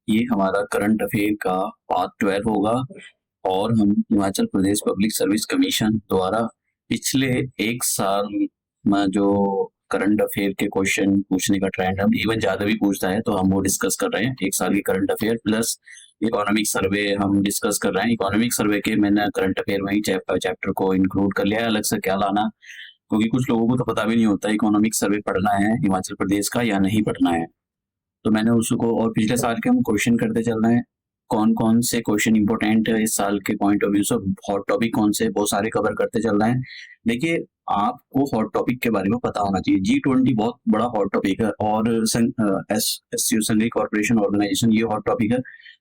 ये हमारा current affair का पार्ट 12 होगा और हम Himachal Pradesh public service commission द्वारा पिछले 1 साल में जो करंट अफेयर के क्वेश्चन पूछने का ट्रेंड है, इवन ज़्यादा भी पूछता है तो हम वो डिस्कस कर रहे हैं। 1 साल की current affair plus economic survey हम डिस्कस कर रहे हैं। इकोनॉमिक सर्वे के मैंने करंट अफेयर में ही चैप्टर को इंक्लूड कर लिया है, अलग से क्या लाना, क्योंकि कुछ लोगों को तो पता भी नहीं होता इकोनॉमिक सर्वे पढ़ना है हिमाचल प्रदेश का या नहीं पढ़ना है। तो मैंने उसको, और पिछले साल के हम क्वेश्चन करते चल रहे हैं, कौन कौन से क्वेश्चन इंपॉर्टेंट है इस साल के पॉइंट ऑफ व्यू से, हॉट टॉपिक कौन से, वो सारे कवर करते चल रहे हैं। देखिए, आपको हॉट टॉपिक के बारे में पता होना चाहिए। G20 बहुत बड़ा हॉट टॉपिक है और SCO संघीय कॉर्पोरेशन ऑर्गेनाइजेशन ये हॉट टॉपिक है।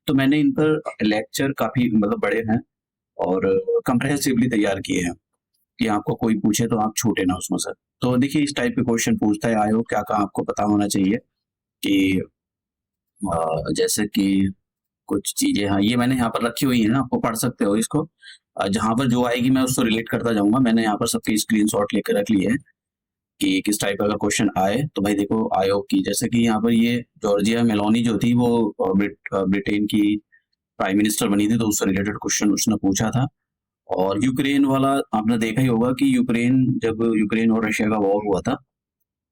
तो मैंने इन पर लेक्चर काफी मतलब बड़े हैं और कंप्रेहेंसिवली तैयार किए हैं कि आपको कोई पूछे तो आप छूटे ना उसमें से। तो देखिए, इस टाइप के क्वेश्चन पूछता है आयोग, क्या क्या आपको पता होना चाहिए कि जैसे कि कुछ चीजें, हाँ ये मैंने यहाँ पर रखी हुई है ना, आपको पढ़ सकते हो इसको। जहाँ पर जो आएगी मैं उसको रिलेट करता जाऊंगा। मैंने यहाँ पर सबकी स्क्रीनशॉट लेकर रख ली है कि किस टाइप का अगर क्वेश्चन आए तो भाई देखो आयोग की, जैसे कि यहाँ पर ये जॉर्जिया मेलोनी जो थी वो ब्रिटेन की प्राइम मिनिस्टर बनी थी, तो उससे रिलेटेड क्वेश्चन उसने पूछा था। और यूक्रेन वाला आपने देखा ही होगा कि जब यूक्रेन और रशिया का वॉर हुआ था,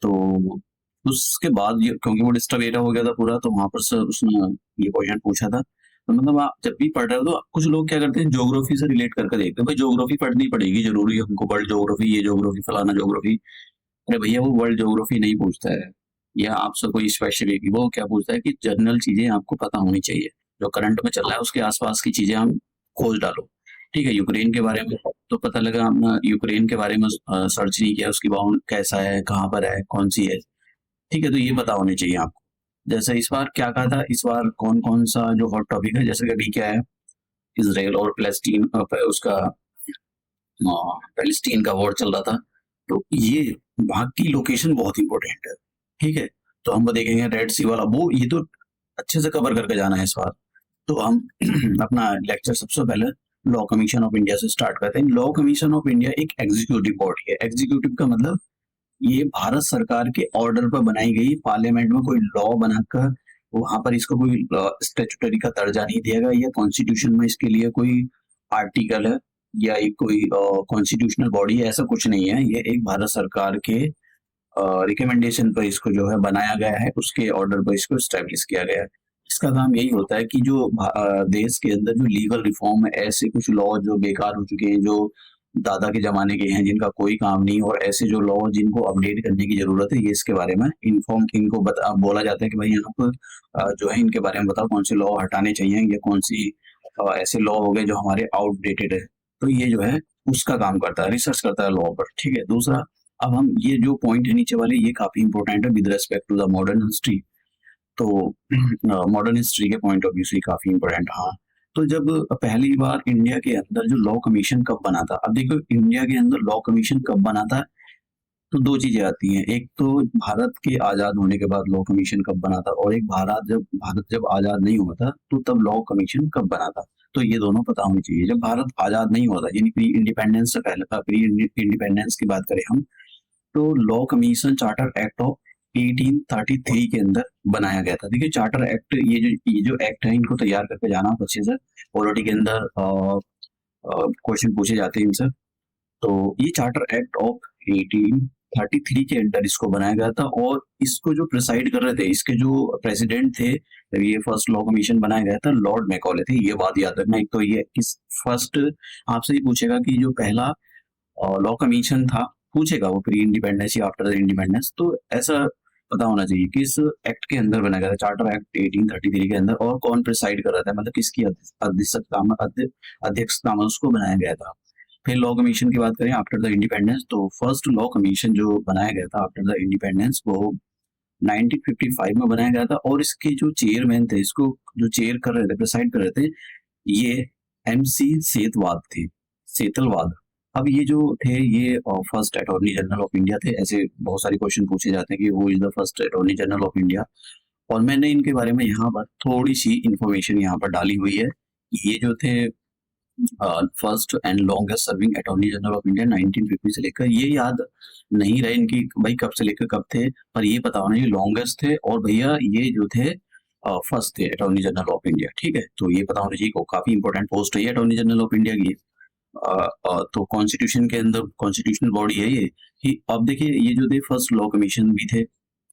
तो उसके बाद क्योंकि वो डिस्टर्ब एरिया हो गया था पूरा, तो वहां पर से उसने ये क्वेश्चन पूछा था। तो मतलब आप जब भी पढ़ रहे हो तो कुछ लोग क्या करते हैं, ज्योग्राफी से रिलेट करके देखते हैं, भाई ज्योग्राफी पढ़नी पड़ेगी, जरूरी है हमको, वर्ल्ड ज्योग्राफी, ये ज्योग्राफी, फलाना ज्योग्राफी। अरे भैया, वो वर्ल्ड ज्योग्राफी नहीं पूछता है या आपसे कोई स्पेशलिटी, वो क्या पूछता है कि जनरल चीजें आपको पता होनी चाहिए, जो करंट में चल रहा है उसके आसपास की चीजें हम खोज डालो। ठीक है, यूक्रेन के बारे में तो पता लगा, हमने यूक्रेन के बारे में सर्च नहीं किया, उसकी बाउंड कैसा है, कहाँ पर है, कौन सी है। ठीक है, तो ये पता होने चाहिए आपको। जैसे इस बार क्या कहा था, इस बार कौन कौन सा जो हॉट टॉपिक है, जैसे कि अभी क्या है, इसराइल और पैलेस्टीन, उसका पैलेस्टीन का वॉर चल रहा था। तो ये वहां की लोकेशन बहुत इंपॉर्टेंट है। ठीक है, तो हम वो देखेंगे रेड सी वाला, वो ये तो अच्छे से कवर करके जाना है इस बार। तो हम अपना लेक्चर सबसे पहले लॉ कमीशन ऑफ इंडिया से स्टार्ट करते हैं। लॉ कमीशन ऑफ इंडिया एक एग्जीक्यूटिव बॉडी है। एग्जीक्यूटिव का मतलब ये भारत सरकार के ऑर्डर पर बनाई गई, पार्लियामेंट में कोई लॉ बनाकर वहां पर इसको कोई स्टेचुटरी का दर्जा नहीं दिया गया, या कॉन्स्टिट्यूशन में इसके लिए कोई आर्टिकल है या एक कोई कॉन्स्टिट्यूशनल बॉडी है, ऐसा कुछ नहीं है। ये एक भारत सरकार के रिकमेंडेशन पर इसको जो है बनाया गया है, उसके ऑर्डर पर इसको स्टैब्लिश किया गया है। इसका काम यही होता है कि जो देश के अंदर जो लीगल रिफॉर्म है, ऐसे कुछ लॉ जो बेकार हो चुके हैं, जो दादा के जमाने के हैं, जिनका कोई काम नहीं, और ऐसे जो लॉ जिनको अपडेट करने की जरूरत है, ये इसके बारे में इन्फॉर्म इनको बोला जाता है कि भाई आप जो है इनके बारे में बताओ, कौन से लॉ हटाने चाहिए या कौन सी ऐसे लॉ हो गए जो हमारे आउटडेटेड है। तो ये जो है उसका काम करता है, रिसर्च करता है लॉ पर। ठीक है, दूसरा, अब हम ये जो पॉइंट है नीचे वाले, ये काफी इंपॉर्टेंट है with respect to the modern history. तो मॉडर्न हिस्ट्री के पॉइंट ऑफ व्यू से काफी इंपॉर्टेंट। हाँ, तो जब पहली बार इंडिया के अंदर जो लॉ कमीशन कब बना था, अब देखो इंडिया के अंदर लॉ कमीशन कब बना था, तो दो चीजें आती हैं। एक तो भारत के आजाद होने के बाद लॉ कमीशन कब बना था, और एक भारत जब आजाद नहीं हुआ था तो तब लॉ कमीशन कब बना था। तो ये दोनों पता होनी चाहिए। जब भारत आजाद नहीं हुआ था, यानी प्री इंडिपेंडेंस से पहले था, प्री इंडिपेंडेंस की बात करें हम, तो law commission charter act of 1833 के अंदर बनाया गया था। देखिए, चार्टर एक्ट, ये जो एक्ट है, इनको तैयार करके जाना आप अच्छे से, पॉलिटी के अंदर क्वेश्चन पूछे जाते हैं इनसे। तो ये चार्टर एक्ट ऑफ 1833 के अंदर इसको बनाया गया था, और इसको जो प्रिसाइड कर रहे थे, इसके जो प्रेसिडेंट थे, जब ये फर्स्ट लॉ कमीशन बनाया गया था, लॉर्ड मैकॉले थे। ये बात याद रखना। एक तो ये इस फर्स्ट आपसे ये पूछेगा कि जो पहला लॉ कमीशन था, पूछेगा वो प्री इंडिपेंडेंस या आफ्टर द इंडिपेंडेंस, तो ऐसा पता होना चाहिए कि इस एक्ट के अंदर बनाया गया था, चार्टर एक्ट 1833 के अंदर, और कौन प्रिसाइड कर रहा था, मतलब किसकी अध्यक्षता में उसको बनाया गया था। फिर लॉ कमीशन की बात करें आफ्टर द इंडिपेंडेंस, तो फर्स्ट लॉ कमीशन जो बनाया गया था आफ्टर द इंडिपेंडेंस, वो 1955 में बनाया गया था, और इसके जो चेयरमैन थे, इसको जो चेयर कर रहे थे, प्रिसाइड कर रहे थे, ये MC सेतवाद थे, सेतलवाद। अब ये जो थे, ये first attorney general of India थे। ऐसे बहुत सारे क्वेश्चन पूछे जाते हैं कि वो is the first attorney general of India, और मैंने इनके बारे में यहाँ पर थोड़ी सी इंफॉर्मेशन यहाँ पर डाली हुई है। ये जो थे first and longest serving attorney general of India 1950 से लेकर, ये याद नहीं रहे इनकी भाई कब से लेकर कब थे, पर ये पता होना ये लॉन्गेस्ट थे। और भैया ये जो थे फर्स्ट थे अटॉर्नी जनरल ऑफ इंडिया, ठीक है, तो ये पता होना चाहिए को काफी इंपॉर्टेंट पोस्ट है ये अटॉर्नी जनरल ऑफ इंडिया की। तो कॉन्स्टिट्यूशन के अंदर कॉन्स्टिट्यूशनल बॉडी है ये कि अब देखिए ये जो थे फर्स्ट लॉ कमीशन भी थे,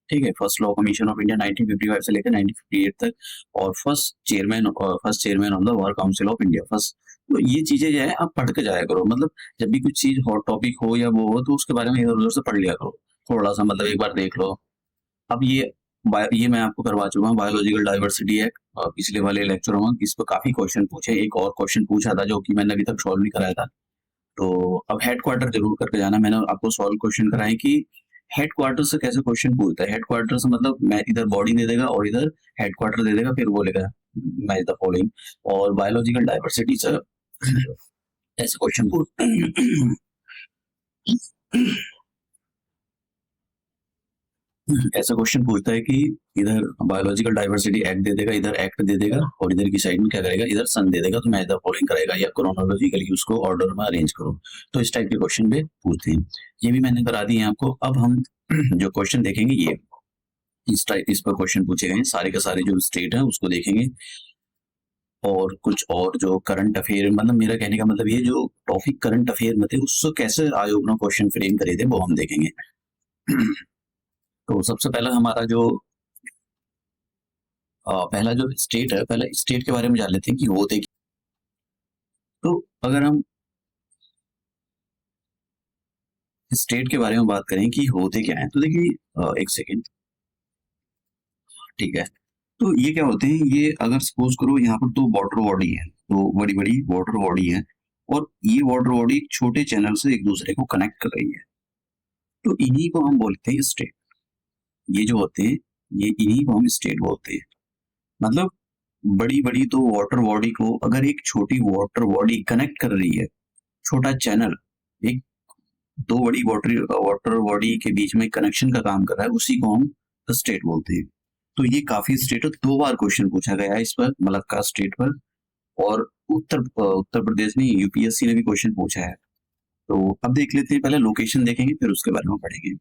ठीक है, first law commission of India 1955 से लेकर 1958 तक, और first chairman of the work council of India first. तो ये चीजें जो है आप पढ़ के जाया करो, मतलब जब भी कुछ चीज हॉट टॉपिक हो या वो हो तो उसके बारे में इधर उधर से पढ़ लिया करो थोड़ा सा, मतलब एक बार देख लो। अब ये मैं आपको करवा चुका हूँ बायोलॉजिकल डाइवर्सिटी एक्ट पिछले वाले लेक्चरों में, इस पर काफी क्वेश्चन पूछे, एक और क्वेश्चन पूछा था जो कि मैंने अभी तक सॉल्व नहीं कराया था। तो अब हेडक्वार्टर जरूर करके जाना, मैंने आपको सॉल्व क्वेश्चन कराए कि हेडक्वार्टर से कैसे क्वेश्चन पूछता है। हेडक्वार्टर से मतलब मैं इधर बॉडी दे देगा और इधर हेडक्वार्टर दे देगा, फिर बोलेगा मैच द फॉलोइंग। और बायोलॉजिकल डाइवर्सिटी से ऐसे क्वेश्चन पूछ ऐसा क्वेश्चन पूछता है कि इधर बायोलॉजिकल डाइवर्सिटी एक्ट दे देगा, इधर एक्ट दे देगा, और इधर की साइड में क्या करेगा, इधर सन दे देगा, तो मैच द फॉलोइंग कराएगा या क्रोनोलॉजिकली उसको ऑर्डर में अरेंज करो। तो इस टाइप के क्वेश्चन पे पूछते हैं, ये भी मैंने करा दिए आपको। अब हम जो क्वेश्चन देखेंगे ये इस पर क्वेश्चन पूछे गए सारे के सारे जो स्टेट है उसको देखेंगे, और कुछ और जो करंट अफेयर, मतलब मेरा कहने का मतलब ये जो टॉपिक करंट अफेयर में थे उससे कैसे आयोग ने क्वेश्चन फ्रेम करे थे वो हम देखेंगे। तो सबसे पहला हमारा जो पहला जो स्टेट है, पहले स्टेट के बारे में जान लेते हैं कि होते क्या। तो अगर हम स्टेट के बारे में बात करें कि होते क्या है, तो देखिए एक सेकेंड, ठीक है। तो ये क्या होते हैं, ये अगर सपोज करो यहाँ पर दो वाटर बॉडी है, तो बड़ी बड़ी वाटर बॉडी है, और ये वाटर बॉडी छोटे चैनल से एक दूसरे को कनेक्ट कर रही है, तो इन्हीं को हम बोलते हैं स्टेट। ये जो होते हैं ये इन्हीं को हम स्टेट बोलते हैं। मतलब बड़ी बड़ी तो वाटर बॉडी को अगर एक छोटी वाटर बॉडी कनेक्ट कर रही है, छोटा चैनल एक दो बड़ी वाटर बॉडी के बीच में कनेक्शन का काम कर रहा है, उसी को हम स्टेट बोलते हैं। तो ये काफी स्टेट, 2 बार क्वेश्चन पूछा गया है इस पर, मलक्का स्टेट पर, और उत्तर प्रदेश में यूपीएससी ने भी क्वेश्चन पूछा है। तो अब देख लेते हैं, पहले लोकेशन देखेंगे फिर उसके बारे में पढ़ेंगे।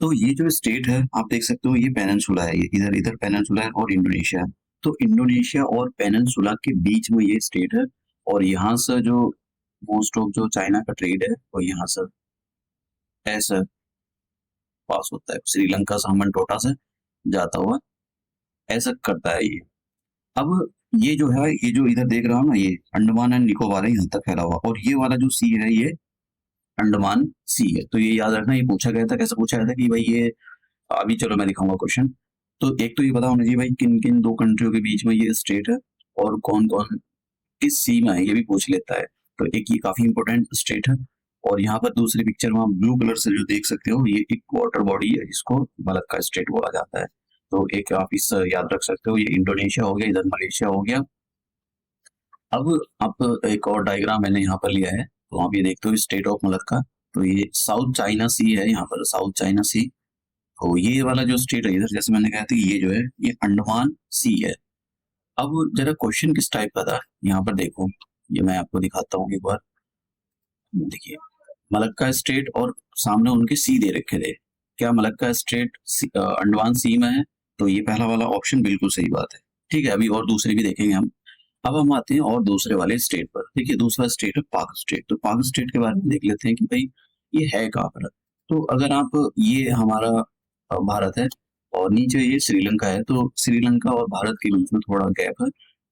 तो ये जो स्टेट है आप देख सकते हो, ये पेनिनसुला है, ये इधर पेनिनसुला है और इंडोनेशिया है। तो इंडोनेशिया और पेनिनसुला के बीच में ये स्टेट है, और यहाँ से जो मोस्ट ऑफ जो चाइना का ट्रेड है वो यहाँ से ऐसा पास होता है, श्रीलंका से हमनटोटा से जाता हुआ ऐसा करता है ये। अब ये जो है, ये जो इधर देख रहा हूँ ना, ये अंडमान एंड निकोबार है यहाँ तक फैला हुआ, और ये वाला जो सी है ये अंडमान सी है। तो ये याद रखना, ये पूछा गया था, कैसे पूछा गया था कि भाई ये, अभी चलो मैं दिखाऊंगा क्वेश्चन। तो एक तो ये पता होना चाहिए भाई किन किन 2 कंट्रियों के बीच में ये स्टेट है, और कौन कौन किस सी में है, ये भी पूछ लेता है। तो एक ये काफी इंपॉर्टेंट स्टेट है। और यहाँ पर दूसरी पिक्चर में आप ब्लू कलर से जो देख सकते हो, ये एक वाटर बॉडी है, इसको मलक्का स्टेट बोला जाता है। तो एक आप इस याद रख सकते हो, ये इंडोनेशिया हो गया, इधर मलेशिया हो गया। अब आप एक और डायग्राम मैंने यहाँ पर लिया है, तो आप ये देखते हो स्टेट ऑफ मलक्का। तो ये साउथ चाइना सी है, यहाँ पर साउथ चाइना सी। तो ये वाला जो स्टेट है इधर, जैसे मैंने कहा था, ये जो है ये अंडमान सी है। अब जरा क्वेश्चन किस टाइप का था, यहाँ पर देखो, ये मैं आपको दिखाता हूँ एक बार। देखिए मलक्का स्टेट और सामने उनके सी दे रखे थे, क्या मलक्का स्टेट अंडमान सी में है? तो ये पहला वाला ऑप्शन बिल्कुल सही बात है, ठीक है। अभी और दूसरे भी देखेंगे हम। अब हम आते हैं और दूसरे वाले स्टेट पर। देखिए दूसरा स्टेट है पाक स्टेट। तो पाक स्टेट के बारे में देख लेते हैं कि भाई ये है कहाँ पर। तो अगर आप, ये हमारा भारत है और नीचे ये श्रीलंका है, तो श्रीलंका और भारत के बीच में थोड़ा गैप है,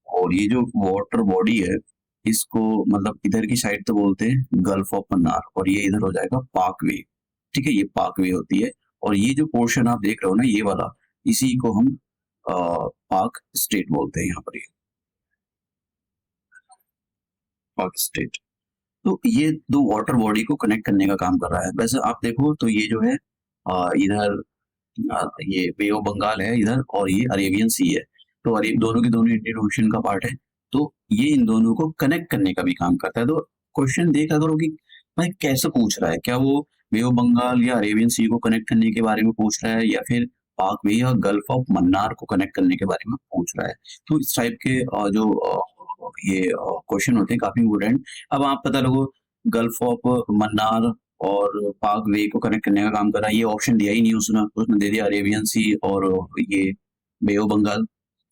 और ये जो वाटर बॉडी है इसको मतलब इधर की साइड तो बोलते हैं गल्फ ऑफ मन्नार, और ये इधर हो जाएगा पाक वे, ठीक है, ये पाक वे होती है। और ये जो पोर्शन आप देख रहे हो ना ये वाला, इसी को हम पाक स्टेट बोलते हैं यहाँ पर, ये पाक स्टेट। तो ये 2 वाटर बॉडी को कनेक्ट करने का काम कर रहा है। वैसे आप देखो तो ये जो है इधर ये बे ऑफ बंगाल है इधर, और ये अरेबियन सी है। तो अरेब दोनों के दोनों इंडियन ओशन का पार्ट है, तो ये इन दोनों को कनेक्ट करने का भी काम करता है। तो क्वेश्चन देखा करो कि भाई कैसे पूछ रहा है, क्या वो बे ऑफ बंगाल या अरेबियन सी को कनेक्ट करने के बारे में पूछ रहा है, या फिर पाक वे या गल्फ ऑफ मन्नार को कनेक्ट करने के बारे में पूछ रहा है। तो इस टाइप के जो ये क्वेश्चन होते हैं काफी इम्पोर्टेंट। अब आप पता लगो गल्फ ऑफ मन्नार और पाक वे को कनेक्ट करने का काम कर रहा है, ये ऑप्शन दिया ही नहीं उसने दे दिया अरेबियन सी और ये बे ऑफ बंगाल।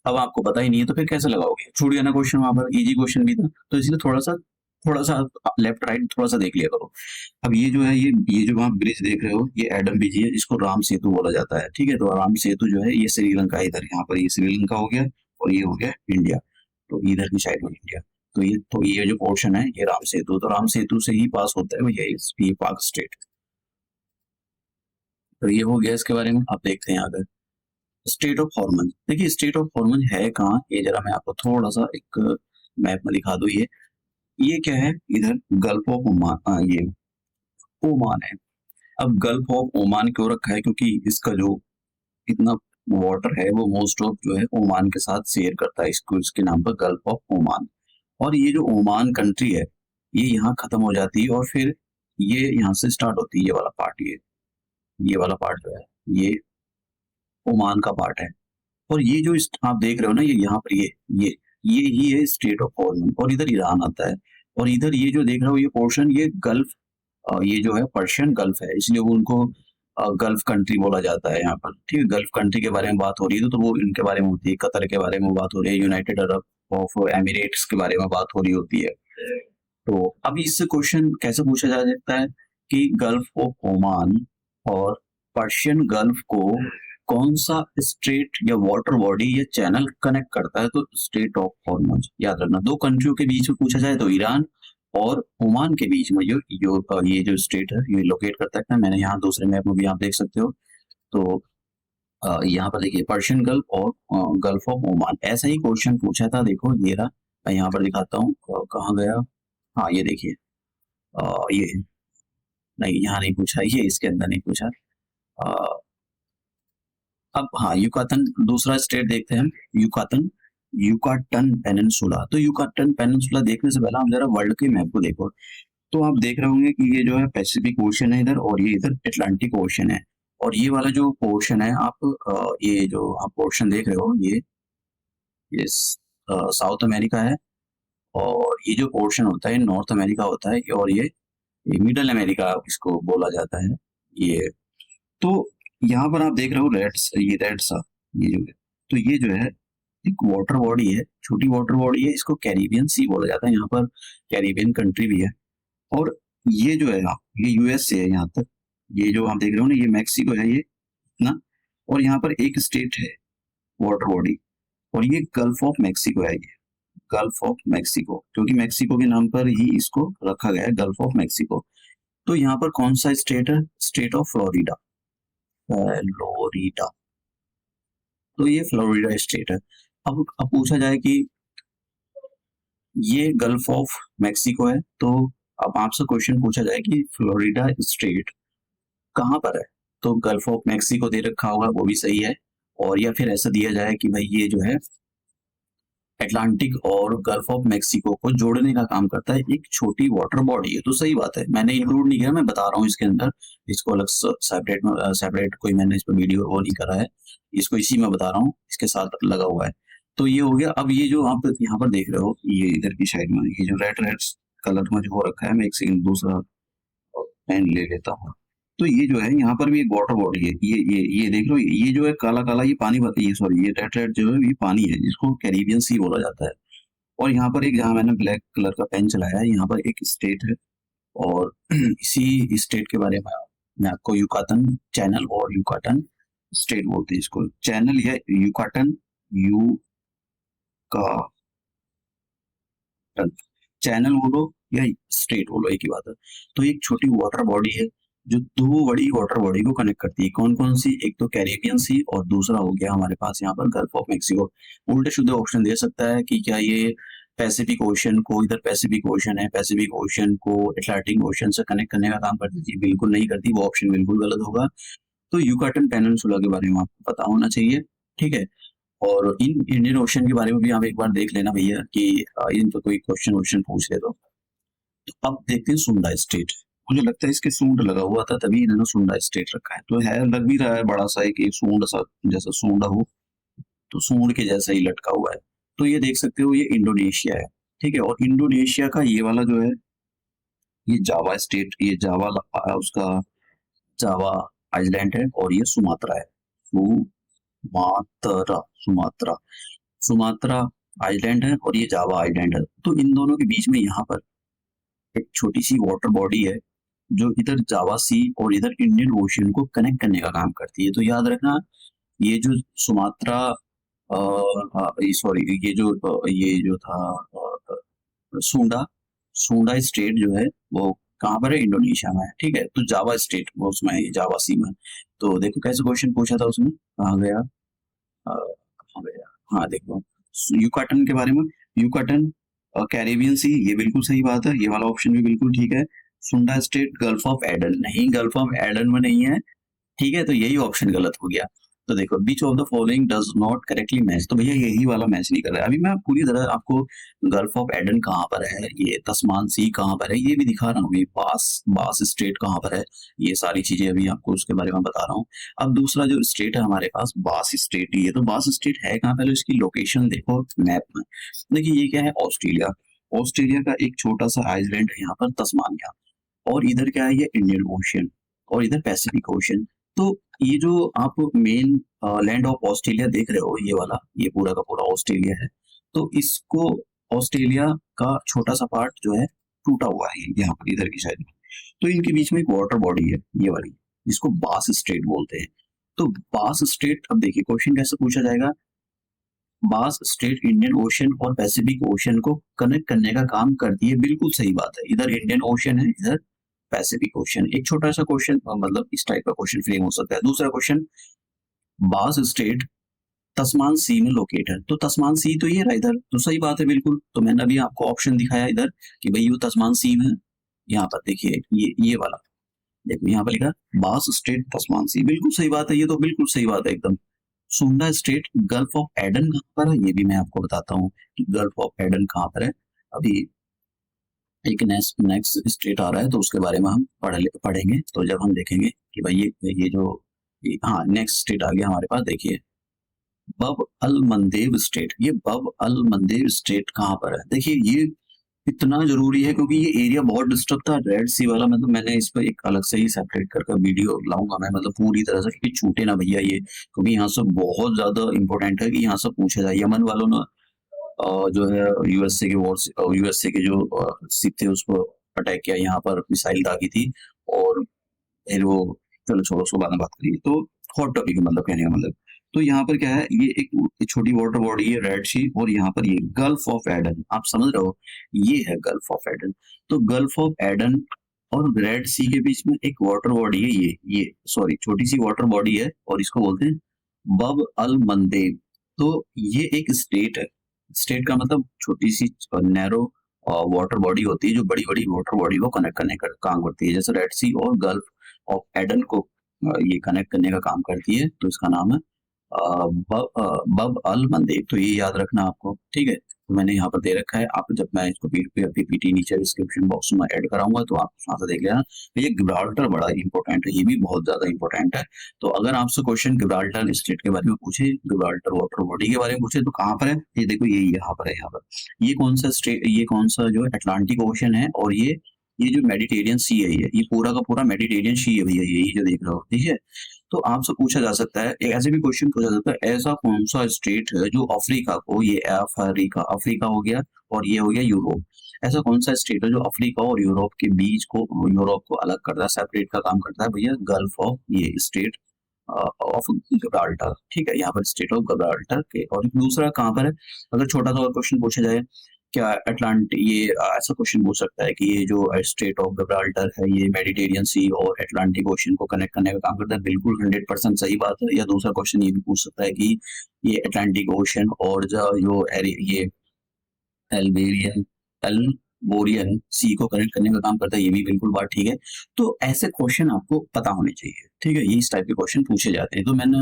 अब आपको पता ही नहीं है तो फिर कैसे लगाओगे, छूट गया ना क्वेश्चन, वहां पर इजी क्वेश्चन भी था, तो इसलिए थोड़ा सा लेफ्ट राइट थोड़ा सा देख लिया करो। अब ये जो है ये जो आप ब्रिज देख रहे हो ये एडम ब्रिज है, इसको राम सेतु बोला जाता है, ठीक है। तो राम सेतु जो है ये श्रीलंका, इधर यहाँ पर ये श्रीलंका हो गया और ये हो गया इंडिया, तो इधर की साइड में इंडिया। तो ये जो पोर्शन है ये राम सेतु, तो राम सेतु से ही पास होता है भैया ये पाक स्टेट। तो ये हो गया इसके बारे में। आप देखते हैं आगे स्टेट ऑफ हॉर्मन। देखिए स्टेट ऑफ हॉर्मन है कहाँ, ये जरा मैं आपको थोड़ा सा एक मैप में दिखा दूं। ये क्या है, इधर गल्फ ऑफ ओमान, ये ओमान है। अब गल्फ ऑफ ओमान क्यों रखा है, क्योंकि इसका जो इतना वाटर है वो मोस्ट ऑफ जो है ओमान के साथ शेयर करता है, इसको इसके नाम पर गल्फ ऑफ ओमान। और ये जो ओमान कंट्री है ये यहाँ खत्म हो जाती है और फिर ये यहाँ से स्टार्ट होती है, ये वाला पार्ट, ये वाला पार्ट जो है ये ओमान का पार्ट है। और ये जो आप देख रहे हो ना, ये यहाँ पर ये ही है स्टेट ऑफ हॉर्मन, और इधर ईरान आता है। और इधर ये जो देख रहे हो ये पोर्शन ये गल्फ, ये जो है पर्शियन गल्फ है, इसलिए वो उनको गल्फ कंट्री बोला जाता है यहाँ पर, ठीक है। गल्फ कंट्री के बारे में बात हो रही है तो वो इनके बारे में होती है, कतर के बारे में बात हो रही है, यूनाइटेड अरब ऑफ एमिरेट्स के बारे में बात हो रही होती है। तो अब इससे क्वेश्चन कैसे पूछा जा सकता है कि गल्फ ऑफ ओमान और पर्शियन गल्फ को कौन सा स्ट्रेट या वाटर बॉडी या चैनल कनेक्ट करता है, तो स्टेट ऑफ हॉर्मोन्स याद रखना। दो कंट्रियों के बीच में पूछा जाए तो ईरान और ओमान के बीच में ये जो स्टेट है ये लोकेट करता है। मैंने यहाँ दूसरे मैप में भी आप देख सकते हो। तो यहाँ पर देखिए पर्शियन गल्फ और गल्फ ऑफ ओमान, ऐसा ही क्वेश्चन पूछा था। देखो ये रहा, मैं यहाँ पर दिखाता हूँ कहाँ गया। हाँ ये देखिए ये नहीं, यहाँ नहीं पूछा, ये इसके अंदर नहीं पूछा। अब हाँ युकातन दूसरा स्टेट देखते हैं हम, युकाटन पेनिनसुला। तो युकाटन पेनिनसुला देखने से पहले आप जरा वर्ल्ड के मैप को देखो, तो आप देख रहे होंगे कि ये जो है पैसिफिक ओशन है इधर, और ये इधर अटलांटिक ओशन है। और ये वाला जो पोर्शन है आप ये जो आप पोर्शन देख रहे हो ये साउथ अमेरिका है, और ये जो पोर्शन होता है नॉर्थ अमेरिका होता है, और ये मिडल अमेरिका इसको बोला जाता है। ये तो यहाँ पर आप देख रहे हो रेड सा ये जो है, तो ये जो है एक वाटर बॉडी है, छोटी वाटर बॉडी है, इसको कैरिबियन सी बोला जाता है। यहाँ पर कैरिबियन कंट्री भी है। और ये जो है ये यूएस से है यहाँ तक, ये जो आप देख रहे हो ना ये मैक्सिको है ये ना। और यहाँ पर एक स्टेट है वाटर बॉडी, और ये गल्फ ऑफ मैक्सिको है, ये गल्फ ऑफ मैक्सिको, क्योंकि मैक्सिको के नाम पर ही इसको रखा गया है गल्फ ऑफ मैक्सिको। तो यहाँ पर कौन सा स्टेट है, स्टेट ऑफ फ्लोरिडा, फ्लोरिडा। तो ये फ्लोरिडा स्टेट है। अब पूछा जाए कि ये गल्फ ऑफ मैक्सिको है, तो अब आपसे क्वेश्चन पूछा जाए कि फ्लोरिडा स्टेट कहाँ पर है, तो गल्फ ऑफ मैक्सिको दे रखा होगा, वो भी सही है। और या फिर ऐसा दिया जाए कि भाई ये जो है अटलांटिक और गल्फ ऑफ मैक्सिको को जोड़ने का काम करता है, एक छोटी वाटर बॉडी है, तो सही बात है। मैंने इंक्लूड नहीं किया, मैं बता रहा हूँ इसके अंदर, इसको अलग सेपरेट कोई मैंने इस पर वीडियो वो नहीं करा है, इसको इसी में बता रहा हूँ, इसके साथ लगा हुआ है। तो ये हो गया। अब ये जो आप यहाँ पर देख रहे हो ये इधर की साइड में ये जो रेड कलर में जो हो रखा है, मैं एक सेकंड दूसरा पेन ले लेता हूँ। तो ये जो है यहाँ पर भी एक वाटर बॉडी है, ये देख लो, ये जो है काला काला ये पानी, ये सॉरी ये रेड जो है ये पानी है, जिसको कैरिबियन सी बोला जाता है। और यहाँ पर एक जहाँ मैंने ब्लैक कलर का पेन चलाया है, यहाँ पर एक स्टेट है, और इसी स्टेट के बारे में मैं आपको युकातन चैनल और युकाटन स्टेट बोलते हैं इसको, चैनल या युकाटन, यू का चैनल बोलो या स्टेट बोलो एक ही बात है। तो एक छोटी वाटर बॉडी है जो दो बड़ी वाटर बॉडी को कनेक्ट करती है, कौन कौन सी, एक तो कैरिबियन सी और दूसरा हो गया हमारे पास यहाँ पर गल्फ ऑफ मैक्सिको। उल्टे सीधे ऑप्शन दे सकता है कि क्या ये पैसिफिक ओशन को, इधर पैसिफिक ओशन है, पैसिफिक ओशन को अटलांटिक ओशन से कनेक्ट करने का काम करती थी, बिल्कुल नहीं करती, वो ऑप्शन बिल्कुल गलत होगा। तो युकाटन पेनिनसुला के बारे में आपको पता होना चाहिए, ठीक है। और इन इंडियन ओशन के बारे में भी आप एक बार देख लेना भैया कि इन पर कोई क्वेश्चन पूछ ले तो। अब देखते हैं सुंडा स्टेट, मुझे लगता है इसके सूंड लगा हुआ था तभी इन्होंने सुंडा स्टेट रखा है, तो है लग भी रहा है बड़ा सा एक सूंड सा, जैसा सूंड हो, तो सूंड के जैसा ही लटका हुआ है। तो ये देख सकते हो ये इंडोनेशिया है, ठीक है। और इंडोनेशिया का ये वाला जो है ये जावा स्टेट, ये जावा उसका जावा आइलैंड है, और ये सुमात्रा है, सुमात्रा सुमात्रा आइलैंड है और ये जावा आइलैंड है। तो इन दोनों के बीच में यहाँ पर एक छोटी सी वाटर बॉडी है जो इधर जावा सी और इधर इंडियन ओशियन को कनेक्ट करने का काम करती है। तो याद रखना ये जो सुमात्रा सॉरी ये जो था सूंडा सूंडा स्टेट जो है वो कहाँ पर है, इंडोनेशिया में है। ठीक है, तो जावा स्टेट वो उसमें है, जावा सी में। तो देखो कैसे क्वेश्चन पूछा था उसमें, कहाँ गया कहाँ गया, हाँ देखो यूकाटन के बारे में। यूकाटन कैरेबियन सी, ये बिल्कुल सही बात है, ये वाला ऑप्शन भी बिल्कुल ठीक है। सुंडा स्टेट गल्फ ऑफ एडन, नहीं गल्फ ऑफ एडन में नहीं है। ठीक है, तो यही ऑप्शन गलत हो गया। तो देखो which of the following does not correctly match, तो भैया यही वाला मैच नहीं कर रहा है। अभी मैं पूरी तरह आपको गल्फ ऑफ एडन कहाँ पर है, ये तस्मान सी कहाँ पर है, ये भी दिखा रहा हूँ। ये बास बास स्टेट कहाँ पर है, ये सारी चीजें अभी आपको उसके बारे में बता रहा हूँ। अब दूसरा जो स्टेट है हमारे पास बास स्टेट, ये तो बास स्टेट है कहाँ, पहले इसकी लोकेशन देखो मैप में। देखिए ये क्या है, ऑस्ट्रेलिया। ऑस्ट्रेलिया का एक छोटा सा आइलैंड है यहाँ पर तस्मानिया, और इधर क्या है, ये इंडियन ओशियन और इधर पैसिफिक ओशियन। तो ये जो आप मेन लैंड ऑफ ऑस्ट्रेलिया देख रहे हो, ये वाला, ये पूरा का पूरा ऑस्ट्रेलिया है। तो इसको ऑस्ट्रेलिया का छोटा सा पार्ट जो है टूटा हुआ है यहाँ पर इधर की साइड में। तो इनके बीच में एक वाटर बॉडी है ये वाली, जिसको बास स्ट्रेट बोलते हैं। तो बास स्ट्रेट, अब देखिए क्वेश्चन कैसे पूछा जाएगा। बास स्ट्रेट इंडियन ओशियन और पैसिफिक ओशियन को कनेक्ट करने का काम करती है, बिल्कुल सही बात है। इधर इंडियन ओशियन है, इधर पैसिफिक ओशियन। एक छोटा सा क्वेश्चन मतलब इस टाइप का क्वेश्चन फ्रेम हो सकता है। दूसरा क्वेश्चन, बास स्टेट तस्मान सी में लोकेट है, तो तस्मान सी तो ये रहा इधर, तो सही बात है बिल्कुल। तो मैंने अभी आपको ऑप्शन दिखाया इधर कि भाई ये तस्मान सी में, यहाँ पर देखिए ये वाला, देखो यहाँ पर लिखा बास स्टेट तस्मान सी, बिल्कुल सही बात है, ये तो बिल्कुल सही बात है एकदम। सुंडा स्टेट गल्फ ऑफ एडन कहाँ पर है, ये भी मैं आपको बताता हूँ कि गल्फ ऑफ एडन कहाँ पर है। अभी एक नेक्स्ट स्टेट आ रहा है तो उसके बारे में हम पढ़ेंगे, तो जब हम देखेंगे कि भाई ये जो हाँ नेक्स्ट स्टेट आ गया हमारे पास, देखिए बब अल मंदेब स्टेट। ये बब अल मंदेब स्टेट कहाँ पर है, देखिए ये इतना जरूरी है क्योंकि ये एरिया बहुत डिस्टर्ब था रेड सी वाला। मतलब मैंने इस पर एक अलग से ही सेपरेट करके वीडियो लाऊंगा मैं, मतलब पूरी तरह से कि छूटे ना भैया ये, क्योंकि यहाँ से बहुत ज्यादा इंपॉर्टेंट है कि यहाँ से पूछा जाए। यमन वालों ने जो है यूएसए के वॉर, यूएसए के जो सिख थे उस पर अटैक किया, यहाँ पर मिसाइल दागी थी, और फिर वो, चलो छोड़ो उसको बाद में बात करिए। तो हॉट टॉपिक है मतलब कहने का मतलब। तो यहाँ पर क्या है, ये एक छोटी वाटर बॉडी है रेड सी, और यहाँ पर ये गल्फ ऑफ एडन, आप समझ रहे हो, ये है गल्फ ऑफ एडन। तो गल्फ ऑफ एडन और रेड सी के बीच में एक वाटर बॉडी है, ये सॉरी छोटी सी वाटर बॉडी है, और इसको बोलते हैं बब अल मंदेब। तो ये एक स्टेट है, स्टेट का मतलब छोटी सी नैरो वाटर बॉडी होती है जो बड़ी बड़ी वाटर बॉडी को कनेक्ट करने का काम करती है, जैसे रेड सी और गल्फ ऑफ एडन को ये कनेक्ट करने का काम करती है। तो इसका नाम है बब अल मंदेब। तो ये याद रखना आपको, ठीक है। तो मैंने यहाँ पर दे रखा है, आप जब मैं इसको पीपीटी नीचे डिस्क्रिप्शन बॉक्स में ऐड कराऊंगा तो आप वहां से देख लेना। ये गिब्राल्टर बड़ा इंपॉर्टेंट है, ये भी बहुत ज्यादा इंपॉर्टेंट है। तो अगर आपसे क्वेश्चन गिब्राल्टर स्टेट के बारे में पूछे, गिब्राल्टर वाटर बॉडी के बारे में पूछे, तो कहाँ पर है, ये देखो ये यहाँ पर है। यहाँ पर ये कौन सा स्टेट, ये कौन सा जो अटलांटिक ओशन है, और ये जो मेडिटेरियन सी है, ये पूरा का पूरा मेडिटेरियन सी है भैया, ये जो देख रहे हो, ठीक है। तो आपसे पूछा जा सकता है, ऐसे भी क्वेश्चन पूछा जा सकता है, ऐसा कौन सा स्टेट है जो अफ्रीका को, ये अफ्रीका हो गया और ये हो गया यूरोप, ऐसा कौन सा स्टेट है जो अफ्रीका और यूरोप के बीच को, यूरोप को अलग करता है, सेपरेट का काम करता है भैया, गल्फ ऑफ, ये स्टेट ऑफ गिब्राल्टर, ठीक है। यहाँ पर स्टेट ऑफ गिब्राल्टर के, और दूसरा कहाँ पर है, अगर छोटा सा और क्वेश्चन पूछा जाए, क्या अटलांटिक, ये ऐसा क्वेश्चन पूछ सकता है कि ये जो स्टेट ऑफ गिब्राल्टर है ये मेडिटेरियन सी और अटलांटिक ओशन को कनेक्ट करने का काम करता है, बिल्कुल 100% सही बात है। या दूसरा क्वेश्चन ये भी पूछ सकता है कि ये अटलांटिक ओशन और जो ये एल्बेरियन एल्बोरियन सी को कनेक्ट करने का काम करता है, ये भी बिल्कुल बात ठीक है। तो ऐसे क्वेश्चन आपको पता होने चाहिए, ठीक है, ये इस टाइप के क्वेश्चन पूछे जाते हैं। तो मैंने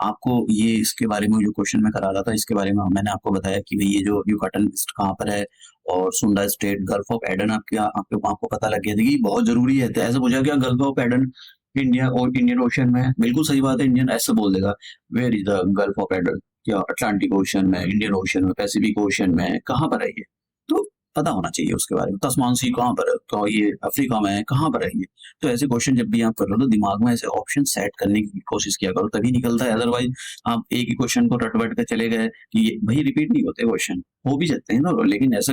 आपको ये इसके बारे में जो क्वेश्चन मैं करा रहा था, इसके बारे में मैंने आपको बताया कि भाई ये जो यूकाटन कहाँ पर है, और सुंडा स्टेट, गल्फ ऑफ एडन आपको पता लग गया था कि बहुत जरूरी है। तो ऐसे पूछा क्या गल्फ ऑफ एडन इंडिया और इंडियन ओशन में, बिल्कुल सही बात है, इंडियन ऐसे बोल देगा। Where is the Gulf of Aden, क्या अटलांटिक ओशन में, इंडियन ओशन में, पैसिफिक ओशन में, कहाँ पर है ये। तो पता होना चाहिए उसके बारे में। तस्मान सी कहाँ पर है, तो ये अफ्रीका में है, कहाँ पर है ये। तो ऐसे क्वेश्चन जब भी आप कर रहे हो तो दिमाग में ऐसे ऑप्शन सेट करने की कोशिश किया करो, तभी निकलता है। अदरवाइज आप एक ही क्वेश्चन को रट बट के चले गए कि भाई रिपीट नहीं होते क्वेश्चन, हो भी जाते हैं ना, लेकिन ऐसा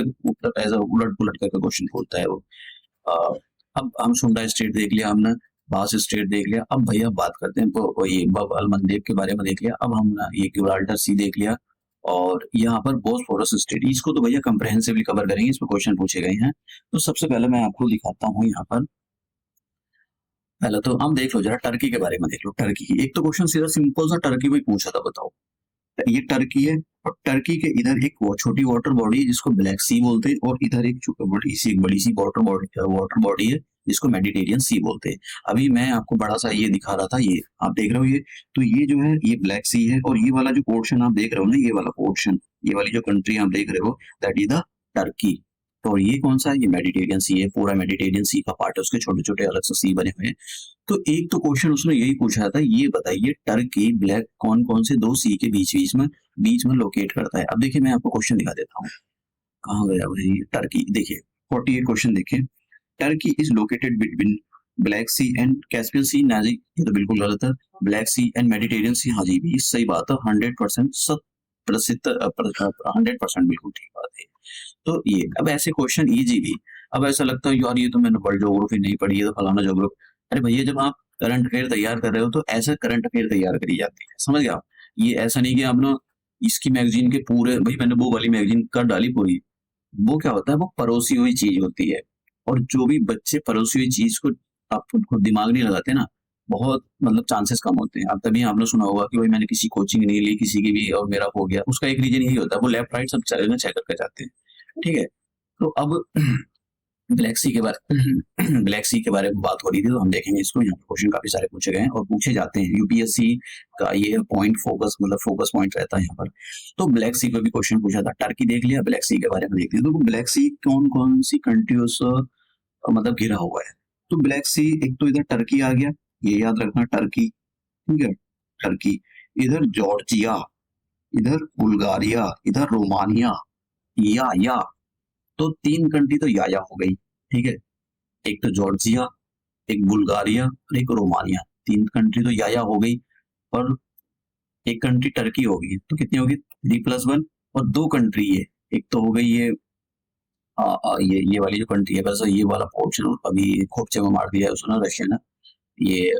उलट पुलट करके क्वेश्चन पूछता है वो। अ, अब हम सुंडा स्टेट देख लिया हमने, बास स्टेट देख लिया। अब भैया बात करते हैं ये बब अल मंदेब के बारे में देख लिया। अब हम ना ये गिब्राल्टर सी देख लिया, और यहाँ पर बोस्फोरस स्टेट, इसको तो भैया कंप्रहेंसिवली कवर करेंगे, इसमें क्वेश्चन पूछे गए हैं। तो सबसे पहले मैं आपको दिखाता हूँ यहाँ पर। पहले तो हम देख लो जरा टर्की के बारे में देख लो। टर्की एक तो क्वेश्चन सीधा सिंपल सा टर्की में पूछा था, बताओ। ये टर्की है, और टर्की के इधर एक छोटी वाटर बॉडी है जिसको ब्लैक सी बोलते हैं, और इधर एक बड़ी सी वाटर बॉडी है जिसको मेडिटेरियन सी बोलते हैं। अभी मैं आपको बड़ा सा ये दिखा रहा था, ये आप देख रहे हो ये, तो ये जो है ये ब्लैक सी है, और ये वाला जो पोर्शन आप देख रहे हो ना, ये वाला पोर्शन, ये वाली जो कंट्री आप देख रहे हो, दैट इज द टर्की। तो ये कौन सा है, ये मेडिटेरियन सी है, पूरा मेडिटेरियन सी का पार्ट है, उसके छोटे छोटे अलग से सी बने हुए हैं। तो एक तो क्वेश्चन उसने यही पूछा था, ये बताइए टर्की ब्लैक कौन कौन से दो सी के बीच में लोकेट करता है। अब देखिए मैं आपको क्वेश्चन दिखा देता हूँ, कहाँ गया भाई टर्की। देखिए 48 क्वेश्चन देखिए। Turkey is located between Black Sea and Caspian Sea, ना जी ये तो बिल्कुल गलत है। Black Sea and Mediterranean Sea, हाँ जी भी सही बात है, 100% 100% बिल्कुल ठीक बात है। तो ये अब ऐसे क्वेश्चन इजी भी, अब ऐसा लगता है यार ये तो मैंने वर्ल्ड ज्योग्राफी नहीं पढ़ी है, तो फलाना ज्योग्राफी। अरे भैया जब आप करंट अफेयर तैयार कर रहे हो तो ऐसे करंट अफेयर तैयार करी जाती है, समझ गए आप। ये ऐसा नहीं कि आप ना इसकी मैगजीन के पूरे, भाई मैंने वो वाली मैगजीन कर डाली पूरी, वो क्या होता है, वो परोसी हुई चीज होती है। और जो भी बच्चे परोसी हुई चीज को आप खुद दिमाग नहीं लगाते ना, बहुत मतलब चांसेस कम होते हैं। अब तभी आपने सुना होगा कि भाई मैंने किसी कोचिंग नहीं ली किसी की भी और मेरा हो गया, उसका एक रीजन यही होता है, वो लेफ्ट राइट सब चले चेक करके जाते हैं। ठीक है, तो अब ब्लैक सी के बारे ब्लैक सी के बारे में बात हो रही थी, तो हम देखेंगे इसको। यहाँ पे क्वेश्चन काफी सारे पूछे गए हैं और पूछे जाते हैं, यूपीएससी का ये पॉइंट फोकस मतलब फोकस पॉइंट रहता है यहाँ पर। तो ब्लैक सी पे भी क्वेश्चन पूछा था, टर्की देख लिया, ब्लैक सी के बारे में देख लिया। तो ब्लैक सी कौन कौन सी कंट्रियों से मतलब घिरा हुआ है। तो ब्लैक सी एक तो इधर टर्की आ गया, ये याद रखना टर्की, ठीक है टर्की। इधर जॉर्जिया, इधर बुल्गारिया, इधर रोमानिया, या तो तीन कंट्री तो या हो गई, ठीक है। एक तो जॉर्जिया, एक बुल्गारिया और एक रोमानिया, तीन कंट्री तो या हो गई, और एक कंट्री टर्की हो गई। तो कितनी होगी 3+1, और दो कंट्री है, एक तो हो गई ये ये वाली जो कंट्री है, वैसे ये वाला पोर्शन अभी खोपचे में मार दिया है उसने रशिया ने, ये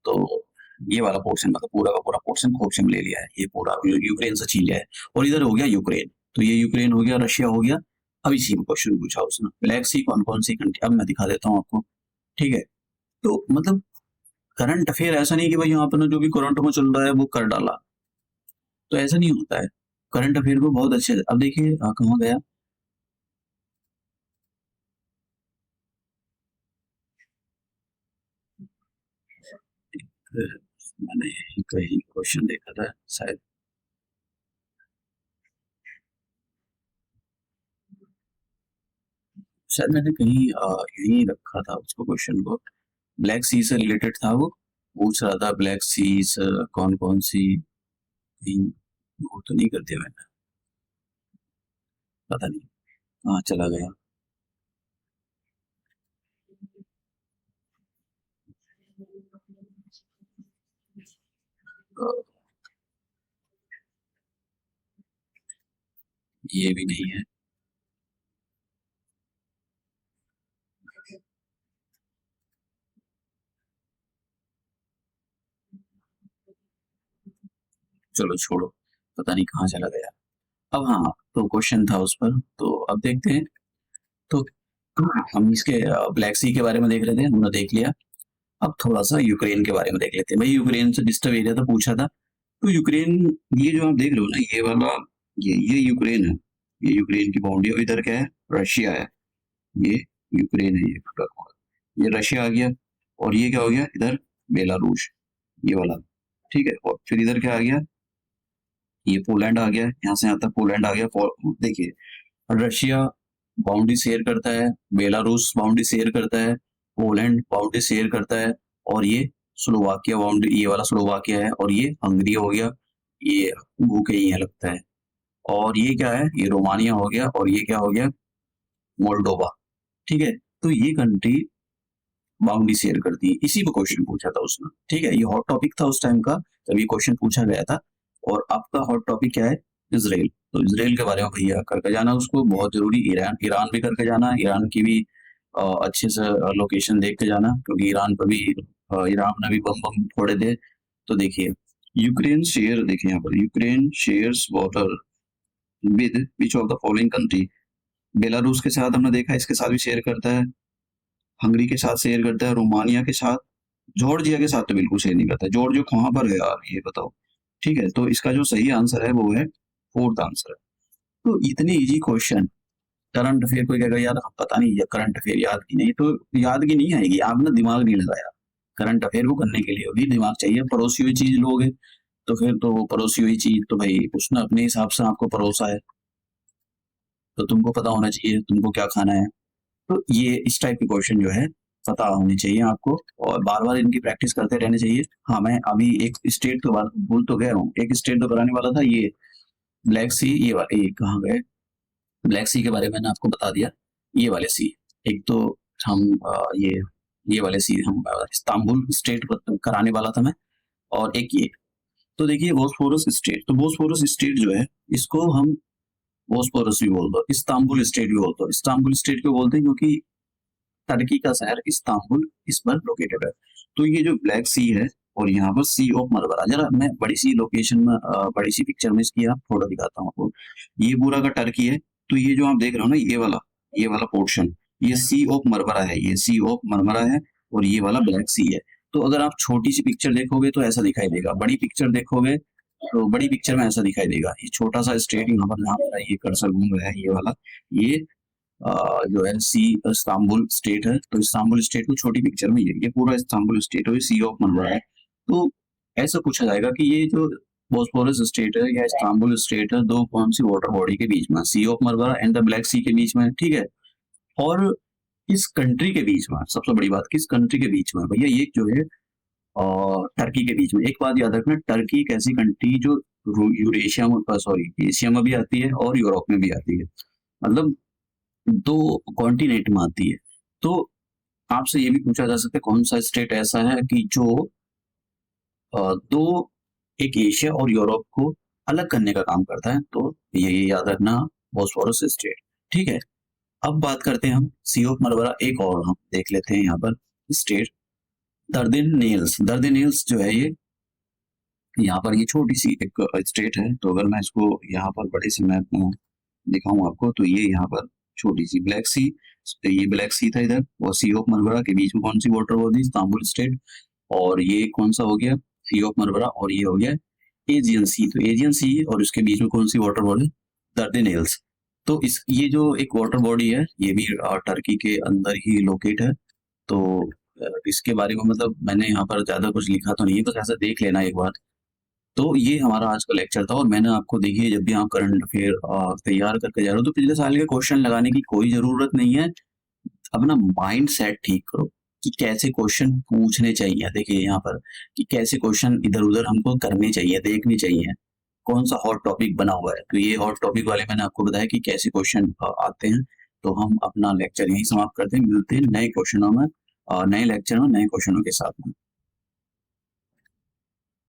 तो ये वाला पोर्शन मतलब पूरा का पूरा पोर्शन खोपचे में ले लिया है, ये पूरा यूक्रेन से छीन लिया है। और इधर हो गया यूक्रेन, तो ये यूक्रेन हो गया, रशिया हो गया। अब इसी में क्वेश्चन पूछा उसने, ब्लैक सी कौन कौन सी कंट्री, अब मैं दिखा देता हूँ आपको, ठीक है। तो मतलब करंट अफेयर ऐसा नहीं कि भाई यहाँ पर जो भी करंट में चल रहा है वो कर डाला, तो ऐसा नहीं होता है। करंट अफेयर को बहुत अच्छे से, अब देखिए कहाँ गया, मैंने यही कहीं क्वेश्चन देखा था शायद, शायद मैंने कहीं यहीं रखा था उसको क्वेश्चन को, ब्लैक सी से रिलेटेड था वो, पूछ रहा था ब्लैक सीज कौन कौन सी, कहीं वो तो नहीं कर दिया मैंने, पता नहीं कहाँ चला गया। अ, ये भी नहीं है। चलो छोड़ो, पता नहीं कहाँ चला गया। अब हाँ, तो क्वेश्चन था उस पर, तो अब देखते हैं। तो हम इसके ब्लैक सी के बारे में देख रहे थे, हमने देख लिया। अब थोड़ा सा यूक्रेन के बारे में देख लेते हैं, भाई यूक्रेन से डिस्टर्ब एरिया तो पूछा था। तो यूक्रेन, ये जो आप देख रहे हो ना, ये वाला, ये यूक्रेन है, ये यूक्रेन की बाउंड्री, और इधर क्या है, रशिया है, ये यूक्रेन है, ये पूरा, ये रशिया आ गया। और ये क्या हो गया इधर, बेलारूस, ये वाला, ठीक है। और फिर इधर क्या आ गया, ये पोलैंड आ गया, यहाँ से यहाँ तक पोलैंड आ गया। देखिए रशिया बाउंड्री शेयर करता है, बेलारूस बाउंड्री शेयर करता है, पोलैंड बाउंड्री शेयर करता है, और ये स्लोवाकिया बाउंड्री, ये वाला स्लोवाकिया है, और ये हंगरी हो गया, ये भूखे ही है लगता है। और ये क्या है, ये रोमानिया हो गया, और ये क्या हो गया, मोल्डोवा, ठीक है। तो ये कंट्री बाउंड्री शेयर करती है, इसी पे क्वेश्चन पूछा था उसने, ठीक है। ये हॉट टॉपिक था उस टाइम का जब ये क्वेश्चन पूछा गया था। और आपका हॉट टॉपिक क्या है? इसराइल। तो इसराइल के बारे में भैया करके जाना उसको बहुत जरूरी। ईरान, ईरान भी करके जाना, ईरान की भी अच्छे से लोकेशन देख के जाना, क्योंकि ईरान पर भी ईरान ने भी बम बम फोड़े थे। तो देखिए यूक्रेन शेयर, देखिए यहाँ पर Ukraine shares border with which of the following country. Belarus के साथ हमने देखा, इसके साथ भी शेयर करता है, हंगरी के साथ शेयर करता है, रोमानिया के साथ, जॉर्जिया के साथ तो बिल्कुल शेयर नहीं करता। जॉर्जिया कहाँ पर है यार, ये बताओ, ठीक है। तो इसका जो सही आंसर है वो है फोर्थ आंसर है। तो इतने इजी क्वेश्चन, करंट अफेयर कोई कहेगा यार पता नहीं, या करंट अफेयर याद की नहीं, तो याद की नहीं आएगी, आपने दिमाग नहीं लगाया। करंट अफेयर को करने के लिए भी दिमाग चाहिए। पड़ोसी हुई चीज लोगे तो फिर तो पड़ोसी हुई चीज तो भाई उसने अपने हिसाब से आपको परोसा है, तो तुमको पता होना चाहिए तुमको क्या खाना है। तो ये इस टाइप के क्वेश्चन जो है पता होने चाहिए आपको, और बार बार इनकी प्रैक्टिस करते रहने चाहिए। हाँ, मैं अभी एक स्टेट तो भूल तो गया हूँ, एक स्टेट तो कराने वाला था, ये ब्लैक सी, ये कहाँ गए, ब्लैक सी के बारे में मैंने आपको बता दिया। ये वाले सी, एक तो हम ये वाले सी हम इस्तांबुल स्टेट कराने वाला था मैं, और एक ये। तो देखिए बोस्फोरस स्टेट, तो बोस्फोरस स्टेट जो है इसको हम बोस्फोरस भी बोल दो, इस्तांबुल स्टेट भी बोल दो। इस्तांबुल स्टेट क्यों बोलते हैं? क्योंकि टर्की का शहर इस्तांबुल इस पर लोकेटेड है। तो ये जो ब्लैक सी है और यहाँ पर सी ऑफ मरमरा, जरा मैं बड़ी सी लोकेशन में बड़ी सी पिक्चर में इसकी आप फोटो दिखाता हूँ आपको। ये पूरा का टर्की है। तो ये जो आप देख रहे हो ना, ये वाला पोर्शन, ये सी ऑफ मरमरा है, ये सी ऑफ मरमरा है, और ये वाला ब्लैक सी है। तो अगर आप छोटी सी पिक्चर देखोगे तो ऐसा दिखाई देगा, बड़ी पिक्चर देखोगे तो बड़ी पिक्चर में ऐसा दिखाई देगा। ये छोटा सा स्टेट यहाँ पर जहाँ पर ये कर्सर घूम रहा है, ये वाला, ये जो है सी इस्तांबुल स्टेट है। तो इस्तांबुल स्टेट को छोटी पिक्चर में ये पूरा इस्तांबुल स्टेट है, सी ऑफ मरमरा है। तो ऐसा पूछा जाएगा कि ये जो बोस्फोरस स्टेट है या इस्तांबुल स्टेट है, दो कौन सी वाटर बॉडी के बीच में, Sea of Marmara and the Black Sea के बीच में, ठीक है। और किस कंट्री के बीच में, सबसे बड़ी बात, किस कंट्री के बीच में भैया, ये जो है टर्की के बीच में। एक बात याद रखना, टर्की एक ऐसी कंट्री जो यूरेशिया में, सॉरी एशिया में भी आती है और यूरोप में भी आती है, मतलब दो कॉन्टिनेंट में आती है। तो आपसे ये भी पूछा जा सकता है कौन सा स्टेट ऐसा है कि जो दो, एक एशिया और यूरोप को अलग करने का काम करता है। तो ये याद रखना, बोस्फोरस स्टेट, ठीक है। अब बात करते हैं हम सी ऑफ मरमरा, एक और हम देख लेते हैं यहाँ पर स्टेट, दर्देनेल्स। दर्देनेल्स जो है ये यहाँ पर, ये छोटी सी एक स्टेट है। तो अगर मैं इसको यहाँ पर बड़े से मैप में दिखाऊं आपको, तो ये यहाँ पर छोटी सी ब्लैक सी, ये ब्लैक सी था इधर, और सी ऑफ मरमरा के बीच में कौन सी वाटर बॉडी, इस्तांबुल स्टेट। और ये कौन सा हो गया, सी ऑफ मरमरा, और ये हो गया एजियन सी। तो एजियन सी और उसके बीच में कौन सी वाटर बॉडी, दर्देनेल्स। तो इस ये जो एक वाटर बॉडी है, ये भी टर्की के अंदर ही लोकेट है। तो इसके बारे में मतलब मैंने यहाँ पर ज्यादा कुछ लिखा तो नहीं है, बस ऐसा देख लेना एक बार। तो ये हमारा आज का लेक्चर था, और मैंने आपको देखिए जब भी आप करंट अफेयर तैयार करके जा रहे हो तो पिछले साल के क्वेश्चन लगाने की कोई जरूरत नहीं है। अपना माइंड सेट ठीक करो कि कैसे क्वेश्चन पूछने चाहिए। देखिए यहाँ पर कि कैसे क्वेश्चन इधर उधर हमको करने चाहिए, देखने चाहिए कौन सा हॉट टॉपिक बना हुआ है। तो ये हॉट टॉपिक वाले मैंने आपको बताया कि कैसे क्वेश्चन आते हैं। तो हम अपना लेक्चर यहीं समाप्त करते हैं, मिलते हैं नए क्वेश्चनों में, नए लेक्चर में नए क्वेश्चनों के साथ में।